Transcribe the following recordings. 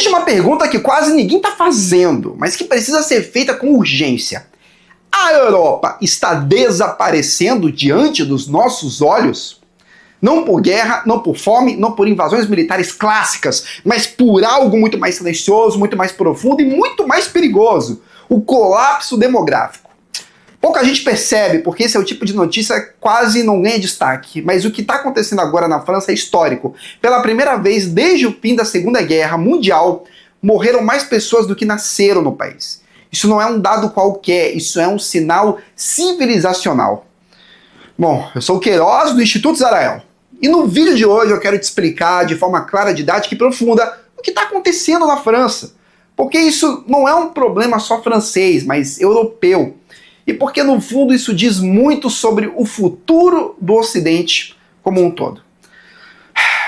Existe uma pergunta que quase ninguém está fazendo, mas que precisa ser feita com urgência. A Europa está desaparecendo diante dos nossos olhos? Não por guerra, não por fome, não por invasões militares clássicas, mas por algo muito mais silencioso, muito mais profundo e muito mais perigoso: o colapso demográfico. Pouca gente percebe, porque esse é o tipo de notícia que quase não ganha destaque, mas o que está acontecendo agora na França é histórico. Pela primeira vez desde o fim da Segunda Guerra Mundial, morreram mais pessoas do que nasceram no país. Isso não é um dado qualquer, isso é um sinal civilizacional. Bom, eu sou o Queiroz, do Instituto Zarael. E no vídeo de hoje eu quero te explicar de forma clara, didática e profunda o que está acontecendo na França. Porque isso não é um problema só francês, mas europeu. E porque no fundo isso diz muito sobre o futuro do Ocidente como um todo.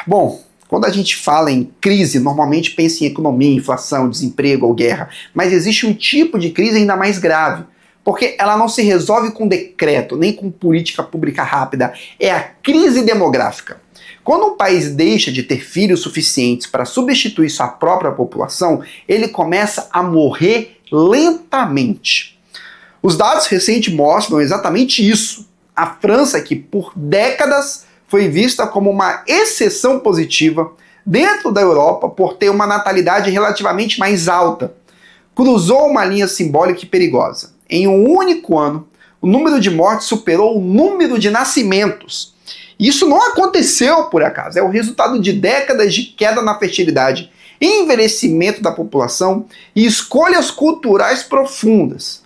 Bom, quando a gente fala em crise, normalmente pensa em economia, inflação, desemprego ou guerra. Mas existe um tipo de crise ainda mais grave. Porque ela não se resolve com decreto, nem com política pública rápida. É a crise demográfica. Quando um país deixa de ter filhos suficientes para substituir sua própria população, ele começa a morrer lentamente. Os dados recentes mostram exatamente isso. A França, que por décadas foi vista como uma exceção positiva dentro da Europa por ter uma natalidade relativamente mais alta, cruzou uma linha simbólica e perigosa. Em um único ano, o número de mortes superou o número de nascimentos. Isso não aconteceu por acaso, é o resultado de décadas de queda na fertilidade, envelhecimento da população e escolhas culturais profundas.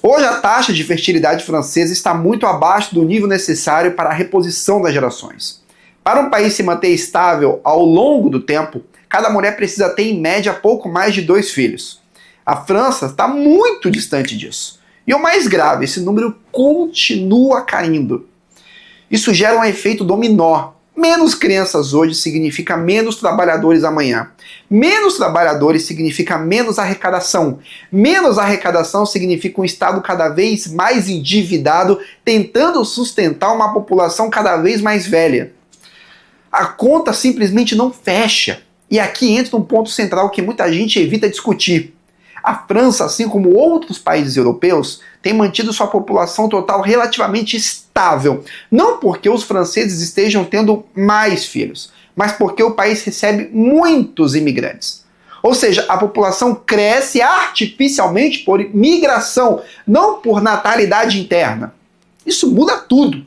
Hoje a taxa de fertilidade francesa está muito abaixo do nível necessário para a reposição das gerações. Para um país se manter estável ao longo do tempo, cada mulher precisa ter em média pouco mais de 2 filhos. A França está muito distante disso. E o mais grave, esse número continua caindo. Isso gera um efeito dominó. Menos crianças hoje significa menos trabalhadores amanhã. Menos trabalhadores significa menos arrecadação. Menos arrecadação significa um Estado cada vez mais endividado, tentando sustentar uma população cada vez mais velha. A conta simplesmente não fecha. E aqui entra um ponto central que muita gente evita discutir. A França, assim como outros países europeus, tem mantido sua população total relativamente estável. Não porque os franceses estejam tendo mais filhos, mas porque o país recebe muitos imigrantes. Ou seja, a população cresce artificialmente por migração, não por natalidade interna. Isso muda tudo,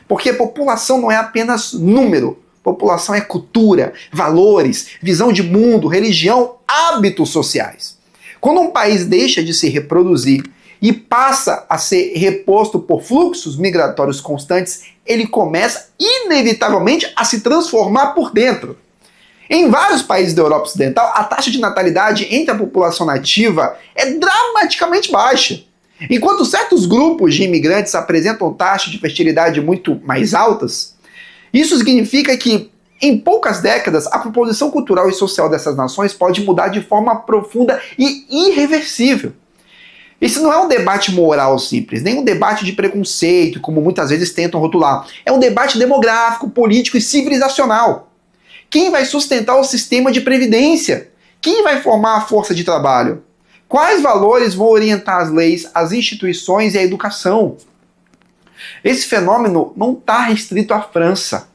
porque população não é apenas número. População é cultura, valores, visão de mundo, religião, hábitos sociais. Quando um país deixa de se reproduzir e passa a ser reposto por fluxos migratórios constantes, ele começa inevitavelmente a se transformar por dentro. Em vários países da Europa Ocidental, a taxa de natalidade entre a população nativa é dramaticamente baixa. Enquanto certos grupos de imigrantes apresentam taxas de fertilidade muito mais altas, isso significa que em poucas décadas, a composição cultural e social dessas nações pode mudar de forma profunda e irreversível. Esse não é um debate moral simples, nem um debate de preconceito, como muitas vezes tentam rotular. É um debate demográfico, político e civilizacional. Quem vai sustentar o sistema de previdência? Quem vai formar a força de trabalho? Quais valores vão orientar as leis, as instituições e a educação? Esse fenômeno não está restrito à França.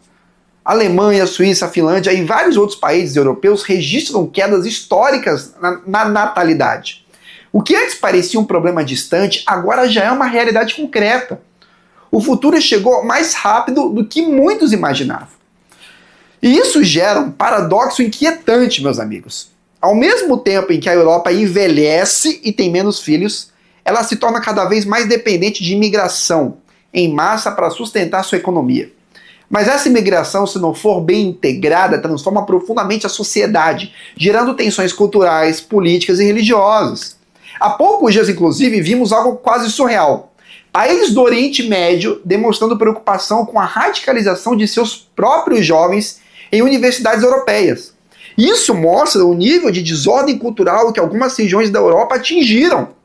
A Alemanha, a Suíça, a Finlândia e vários outros países europeus registram quedas históricas na natalidade. O que antes parecia um problema distante, agora já é uma realidade concreta. O futuro chegou mais rápido do que muitos imaginavam. E isso gera um paradoxo inquietante, meus amigos. Ao mesmo tempo em que a Europa envelhece e tem menos filhos, ela se torna cada vez mais dependente de imigração em massa para sustentar sua economia. Mas essa imigração, se não for bem integrada, transforma profundamente a sociedade, gerando tensões culturais, políticas e religiosas. Há poucos dias, inclusive, vimos algo quase surreal. Países do Oriente Médio demonstrando preocupação com a radicalização de seus próprios jovens em universidades europeias. Isso mostra o nível de desordem cultural que algumas regiões da Europa atingiram.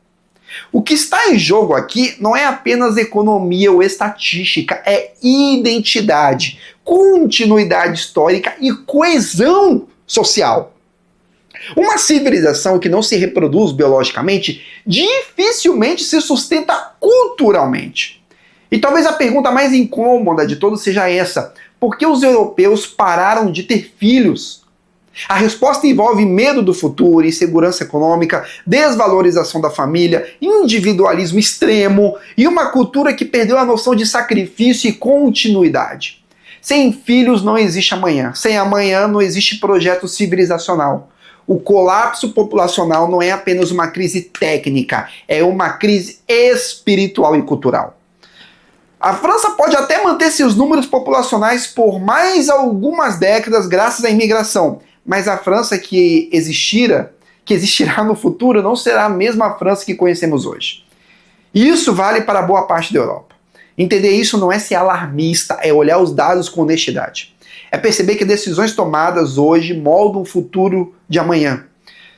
O que está em jogo aqui não é apenas economia ou estatística, é identidade, continuidade histórica e coesão social. Uma civilização que não se reproduz biologicamente dificilmente se sustenta culturalmente. E talvez a pergunta mais incômoda de todos seja essa: por que os europeus pararam de ter filhos? A resposta envolve medo do futuro, insegurança econômica, desvalorização da família, individualismo extremo e uma cultura que perdeu a noção de sacrifício e continuidade. Sem filhos não existe amanhã. Sem amanhã não existe projeto civilizacional. O colapso populacional não é apenas uma crise técnica, é uma crise espiritual e cultural. A França pode até manter seus números populacionais por mais algumas décadas graças à imigração, mas a França que existirá no futuro não será a mesma França que conhecemos hoje. E isso vale para boa parte da Europa. Entender isso não é ser alarmista, é olhar os dados com honestidade. É perceber que decisões tomadas hoje moldam o futuro de amanhã.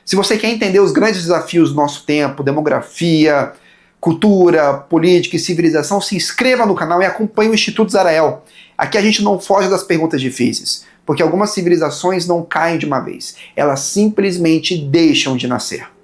Se você quer entender os grandes desafios do nosso tempo, demografia, cultura, política e civilização, se inscreva no canal e acompanhe o Instituto Zarael. Aqui a gente não foge das perguntas difíceis, porque algumas civilizações não caem de uma vez, elas simplesmente deixam de nascer.